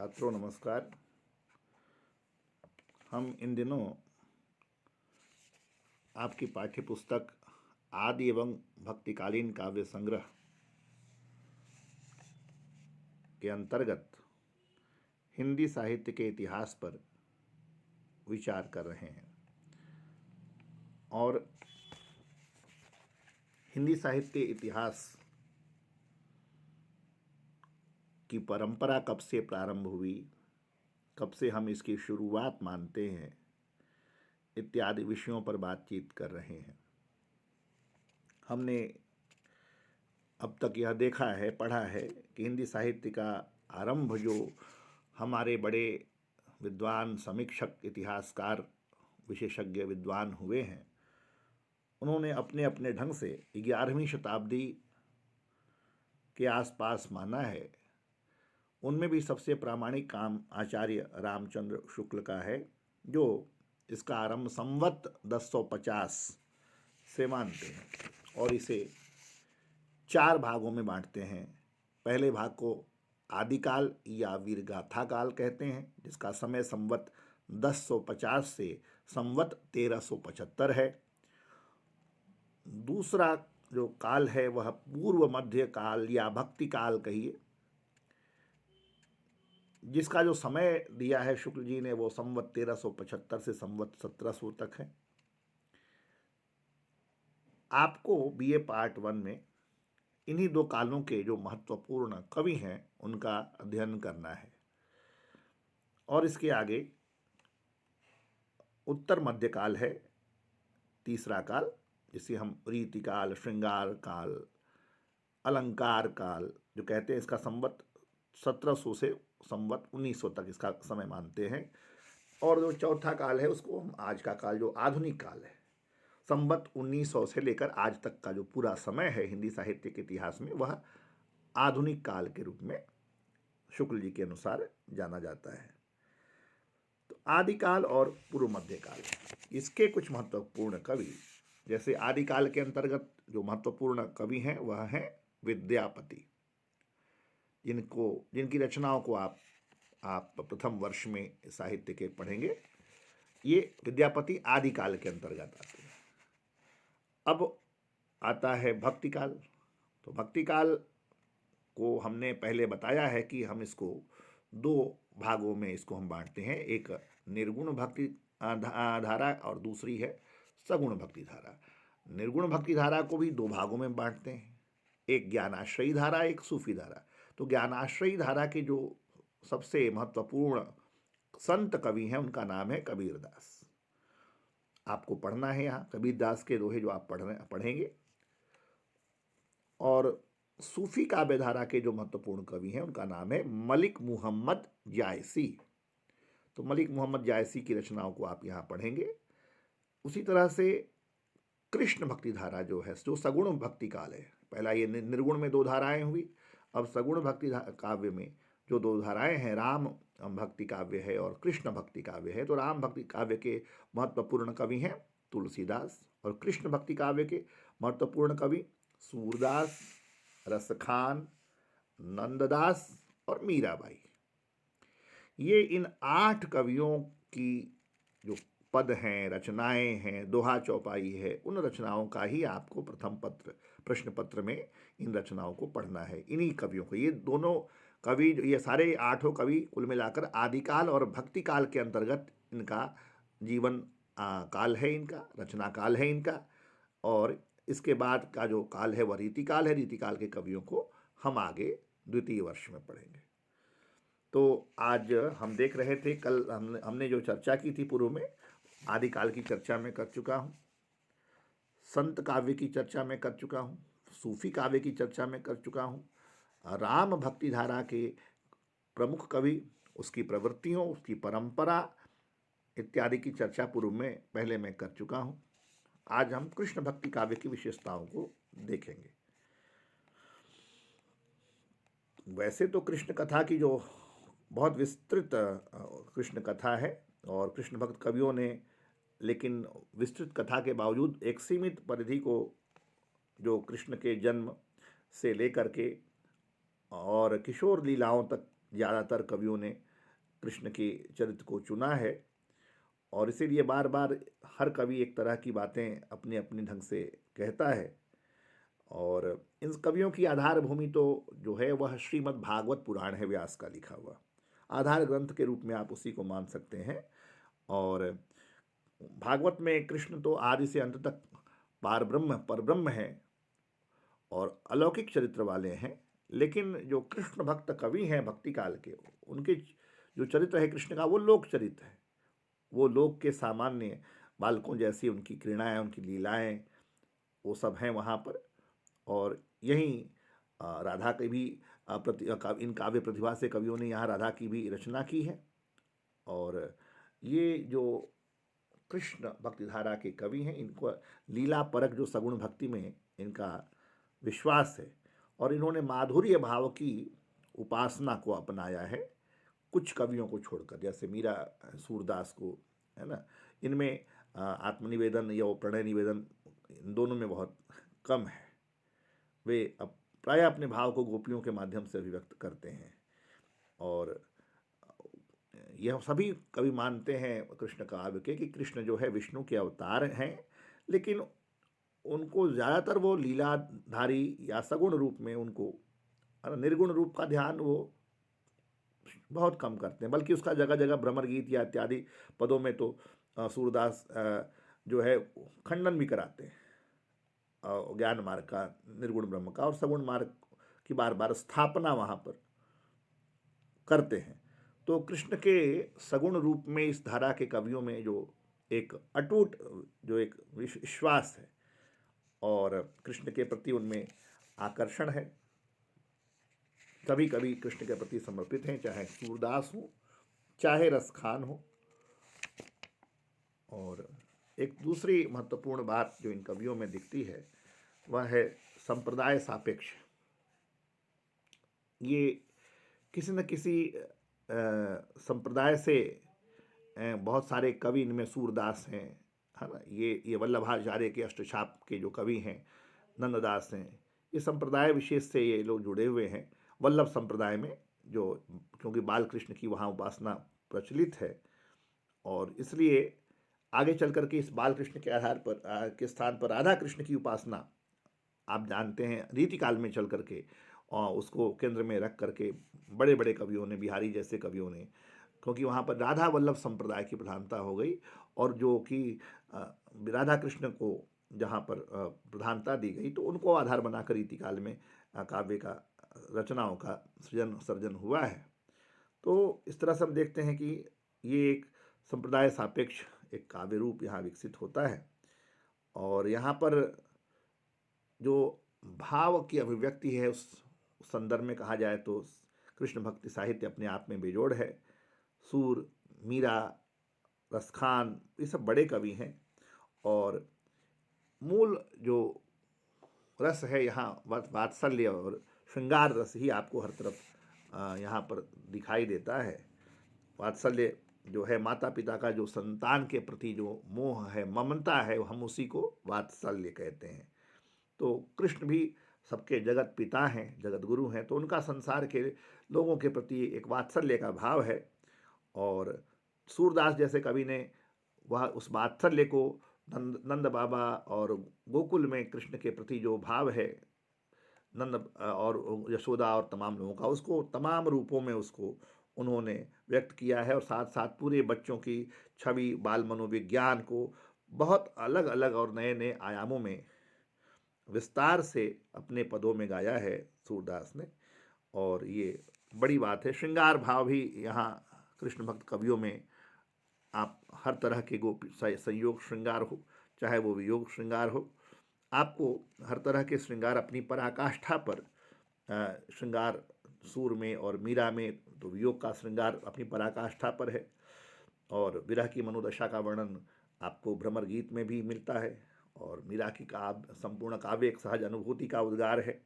छात्रों नमस्कार। हम इन दिनों आपकी पाठ्य पुस्तक आदि एवं भक्तिकालीन काव्य संग्रह के अंतर्गत हिंदी साहित्य के इतिहास पर विचार कर रहे हैं और हिंदी साहित्य इतिहास की परंपरा कब से प्रारंभ हुई, कब से हम इसकी शुरुआत मानते हैं, इत्यादि विषयों पर बातचीत कर रहे हैं। हमने अब तक यह देखा है, पढ़ा है कि हिंदी साहित्य का आरंभ जो हमारे बड़े विद्वान, समीक्षक, इतिहासकार, विशेषज्ञ विद्वान हुए हैं, उन्होंने अपने अपने ढंग से 11वीं शताब्दी के आसपास माना है। उनमें भी सबसे प्रामाणिक काम आचार्य रामचंद्र शुक्ल का है, जो इसका आरंभ संवत 1050 से मानते हैं और इसे 4 भागों में बांटते हैं। पहले भाग को आदिकाल या वीरगाथा काल कहते हैं, जिसका समय संवत 1050 से संवत 1375 है। दूसरा जो काल है वह पूर्व मध्य काल या भक्ति काल कहिए, जिसका जो समय दिया है शुक्ल जी ने वो संवत 1375 से संवत 1700 तक है। आपको बीए पार्ट 1 में इन्हीं 2 कालों के जो महत्वपूर्ण कवि हैं उनका अध्ययन करना है और इसके आगे उत्तर मध्य काल है, तीसरा काल, जिसे हम रीति काल, श्रृंगार काल, अलंकार काल जो कहते हैं। इसका संवत 1700 से संवत 1900 तक इसका समय मानते हैं। और जो चौथा काल है उसको हम आज का काल, जो आधुनिक काल है, संवत 1900 से लेकर आज तक का जो पूरा समय है हिंदी साहित्य के इतिहास में, वह आधुनिक काल के रूप में शुक्ल जी के अनुसार जाना जाता है। तो आदिकाल और पूर्व मध्य काल, इसके कुछ महत्वपूर्ण कवि, जैसे आदिकाल के अंतर्गत जो महत्वपूर्ण कवि हैं वह हैं विद्यापति, जिनकी रचनाओं को आप प्रथम वर्ष में साहित्य के पढ़ेंगे। ये विद्यापति आदिकाल के अंतर्गत आते हैं। अब आता है भक्ति काल। तो भक्ति काल को हमने पहले बताया है कि हम इसको 2 भागों में इसको हम बांटते हैं। एक निर्गुण भक्ति धारा और दूसरी है सगुण भक्ति धारा। निर्गुण भक्ति धारा को भी 2 भागों में बांटते हैं, एक ज्ञानाश्रयी धारा, एक सूफी धारा। तो ज्ञानाश्रयी धारा के जो सबसे महत्वपूर्ण संत कवि हैं उनका नाम है कबीरदास। आपको पढ़ना है यहाँ कबीरदास के दोहे जो आप पढ़ेंगे। और सूफी काव्य धारा के जो महत्वपूर्ण कवि हैं उनका नाम है मलिक मुहम्मद जायसी। तो मलिक मुहम्मद जायसी की रचनाओं को आप यहाँ पढ़ेंगे। उसी तरह से कृष्ण भक्ति धारा जो है, जो सगुण भक्ति काल है, पहला ये निर्गुण में 2 धाराएं हुई, अब सगुण भक्ति काव्य में जो 2 धाराएं हैं, राम भक्ति काव्य है और कृष्ण भक्ति काव्य है। तो राम भक्ति काव्य के महत्वपूर्ण कवि हैं तुलसीदास और कृष्ण भक्ति काव्य के महत्वपूर्ण कवि सूरदास, रसखान, नंददास और मीराबाई। ये इन 8 कवियों की जो पद हैं, रचनाएं हैं, दोहा चौपाई है, उन रचनाओं का ही आपको प्रश्न पत्र में इन रचनाओं को पढ़ना है। इन्हीं कवियों को, ये दोनों कवि, ये सारे 8 कवि कुल मिलाकर आदिकाल और भक्ति काल के अंतर्गत इनका जीवन काल है, इनका रचना काल है इनका। और इसके बाद का जो काल है वह रीति काल है। रीति काल के कवियों को हम आगे द्वितीय वर्ष में पढ़ेंगे। तो आज हम देख रहे थे, कल हमने जो चर्चा की थी पूर्व में, आदिकाल की चर्चा में कर चुका हूँ, संत काव्य की चर्चा में कर चुका हूँ, सूफी काव्य की चर्चा में कर चुका हूँ, राम भक्ति धारा के प्रमुख कवि, उसकी प्रवृत्तियों, उसकी परंपरा इत्यादि की चर्चा पूर्व में पहले मैं कर चुका हूँ। आज हम कृष्ण भक्ति काव्य की विशेषताओं को देखेंगे। वैसे तो कृष्ण कथा की जो बहुत विस्तृत कृष्ण कथा है और कृष्ण भक्त कवियों ने, लेकिन विस्तृत कथा के बावजूद एक सीमित परिधि को जो कृष्ण के जन्म से लेकर के और किशोर लीलाओं तक ज़्यादातर कवियों ने कृष्ण के चरित्र को चुना है। और इसीलिए बार बार हर कवि एक तरह की बातें अपने अपने ढंग से कहता है। और इन कवियों की आधार भूमि तो जो है वह श्रीमद् भागवत पुराण है, व्यास का लिखा हुआ आधार ग्रंथ के रूप में आप उसी को मान सकते हैं। और भागवत में कृष्ण तो आदि से अंत तक पार ब्रह्म परब्रह्म है और अलौकिक चरित्र वाले हैं। लेकिन जो कृष्ण भक्त कवि हैं भक्ति काल के, उनके जो चरित्र है कृष्ण का वो लोक चरित्र है। वो लोक के सामान्य बालकों जैसी उनकी क्रीड़ाएँ, उनकी लीलाएँ, वो सब हैं वहाँ पर। और यहीं राधा की भी इन काव्य प्रतिभा से कवियों ने यहाँ राधा की भी रचना की है। और ये जो कृष्ण भक्ति धारा के कवि हैं, इनको लीला परक जो सगुण भक्ति में इनका विश्वास है और इन्होंने माधुर्य भाव की उपासना को अपनाया है, कुछ कवियों को छोड़कर, जैसे मीरा, सूरदास को, है ना। इनमें आत्मनिवेदन या वो प्रणय निवेदन इन दोनों में बहुत कम है। वे अब प्रायः अपने भाव को गोपियों के माध्यम से अभिव्यक्त करते हैं। और यह सभी कवि मानते हैं कृष्ण काव्य के कि कृष्ण जो है विष्णु के अवतार हैं, लेकिन उनको ज़्यादातर वो लीलाधारी या सगुण रूप में, उनको निर्गुण रूप का ध्यान वो बहुत कम करते हैं। बल्कि उसका जगह जगह भ्रमर गीत या इत्यादि पदों में तो सूरदास जो है खंडन भी कराते हैं ज्ञान मार्ग का, निर्गुण ब्रह्म का, और सगुण मार्ग की बार बार स्थापना वहाँ पर करते हैं। तो कृष्ण के सगुण रूप में इस धारा के कवियों में जो एक अटूट जो एक विश्वास है और कृष्ण के प्रति उनमें आकर्षण है। सभी कवि कृष्ण के प्रति समर्पित हैं, चाहे सूरदास हो चाहे रसखान हो। और एक दूसरी महत्वपूर्ण बात जो इन कवियों में दिखती है वह है संप्रदाय सापेक्ष। ये किसी न किसी संप्रदाय से बहुत सारे कवि, इनमें सूरदास हैं, है ना, ये वल्लभाचार्य के अष्टछाप के जो कवि हैं, नंददास हैं, ये संप्रदाय विशेष से ये लोग जुड़े हुए हैं वल्लभ संप्रदाय में, जो क्योंकि बाल कृष्ण की वहाँ उपासना प्रचलित है। और इसलिए आगे चल कर के इस बाल कृष्ण के आधार पर के स्थान पर राधा कृष्ण की उपासना, आप जानते हैं, रीतिकाल में चल करके और उसको केंद्र में रख करके बड़े बड़े कवियों ने, बिहारी जैसे कवियों ने, क्योंकि वहाँ पर राधा वल्लभ संप्रदाय की प्रधानता हो गई और जो कि राधा कृष्ण को जहाँ पर प्रधानता दी गई तो उनको आधार बनाकर रीतिकाल में काव्य का रचनाओं का सर्जन हुआ है। तो इस तरह से हम देखते हैं कि ये एक संप्रदाय सापेक्ष एक काव्य रूप यहाँ विकसित होता है। और यहाँ पर जो भाव की अभिव्यक्ति है उस संदर्भ में कहा जाए तो कृष्ण भक्ति साहित्य अपने आप में बेजोड़ है। सूर, मीरा, रसखान, ये सब बड़े कवि हैं और मूल जो रस है यहाँ वात्सल्य और श्रृंगार रस ही आपको हर तरफ यहाँ पर दिखाई देता है। वात्सल्य जो है माता पिता का जो संतान के प्रति जो मोह है, ममता है, हम उसी को वात्सल्य कहते हैं। तो कृष्ण भी सबके जगत पिता हैं, जगत गुरु हैं, तो उनका संसार के लोगों के प्रति एक वात्सल्य का भाव है। और सूरदास जैसे कवि ने वह उस वात्सल्य को नंद बाबा और गोकुल में कृष्ण के प्रति जो भाव है, नंद और यशोदा और तमाम लोगों का, उसको तमाम रूपों में उसको उन्होंने व्यक्त किया है। और साथ साथ पूरे बच्चों की छवि, बाल मनोविज्ञान को बहुत अलग अलग और नए नए आयामों में विस्तार से अपने पदों में गाया है सूरदास ने। और ये बड़ी बात है। श्रृंगार भाव भी यहाँ कृष्ण भक्त कवियों में आप हर तरह के संयोग श्रृंगार हो, चाहे वो वियोग श्रृंगार हो, आपको हर तरह के श्रृंगार अपनी पराकाष्ठा पर श्रृंगार सूर में और मीरा में तो वियोग का श्रृंगार अपनी पराकाष्ठा पर है। और विरह की मनोदशा का वर्णन आपको भ्रमर गीत में भी मिलता है और मीरा की काव्य संपूर्ण काव्य एक सहज अनुभूति का उद्गार है।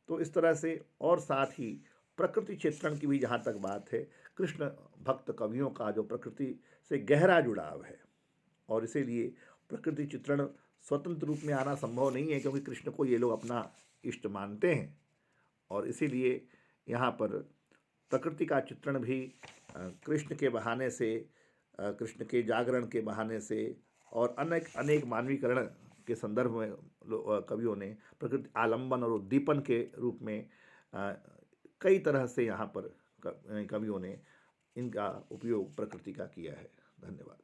तो इस तरह से, और साथ ही प्रकृति चित्रण की भी जहाँ तक बात है, कृष्ण भक्त कवियों का जो प्रकृति से गहरा जुड़ाव है और इसीलिए प्रकृति चित्रण स्वतंत्र रूप में आना संभव नहीं है, क्योंकि कृष्ण को ये लोग अपना इष्ट मानते हैं। और इसीलिए यहाँ पर प्रकृति का चित्रण भी कृष्ण के बहाने से, कृष्ण के जागरण के बहाने से और अनेक अनेक मानवीकरण के संदर्भ में कवियों ने प्रकृति आलंबन और उद्दीपन के रूप में कई तरह से यहाँ पर कवियों ने इनका उपयोग प्रकृति का किया है। धन्यवाद।